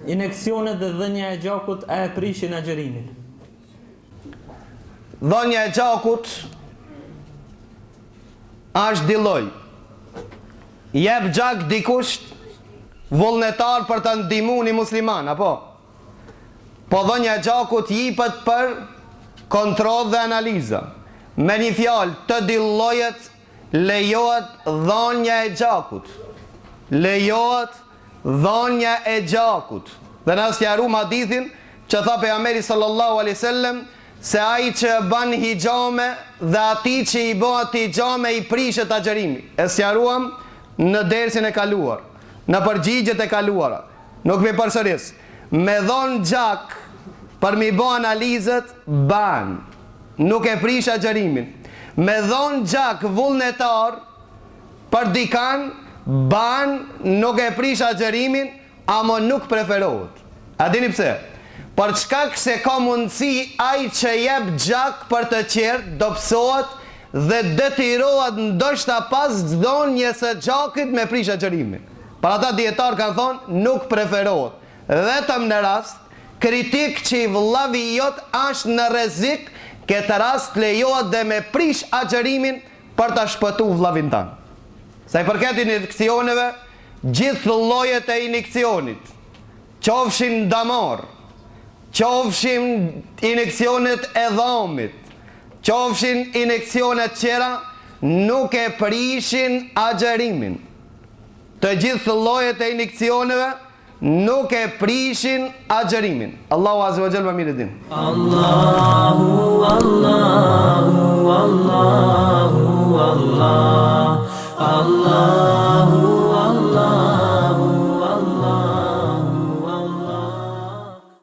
injeksionet dhe dhënia e gjakut e prishin agjërimin? Dhënia e gjakut është dy lloj. Jep gjak dikush vullnetar për të ndihmuar një musliman, apo? Po dhënia e gjakut jepet për kontroll dhe analizë. Me një fjalë, të dy llojet lejohet dhënia e gjakut. Lejohet dhënia e gjakut. Dhe na sqaruam hadithin që tha pejgamberi sallallahu alaihi wasallam se ai që bën hijame dhe atij që i bëhet hijame i prishet agjërimi. E sqaruam në dersin e kaluar, në përgjigjet e kaluara. Nuk me përsëris. Me dhon gjak për mi bë analizët ban. Nuk e prish agjërimin. Me dhon gjak vullnetar për dikan ban, nuk e prish agjërimin, ama nuk preferohet. A dini pse? Për shkak se ka mundësi ai që jep gjak për të qertë dobësohet dhe detyrohet ndoshta pas dhënies së gjakit me prish agjërimin. Për ata dietar kanë thonë nuk preferohet. Vetëm në rast kritik që i vëllavi jot është në rrezik, këtë rast lejohet dhe me prish agjërimin për ta shpëtuar vëllavin tan. Sa i përket injeksioneve, gjithë llojet e injeksionit, qofshin damar, qofshin injeksionet e dhamit, qofshin injeksionet tjera, nuk e prishin agjërimin. Të gjithë llojet e injeksioneve nuk e prishin agjërimin. Allahu azza wa jalla më mirë din. Allahu Allahu Allahu Allah Allah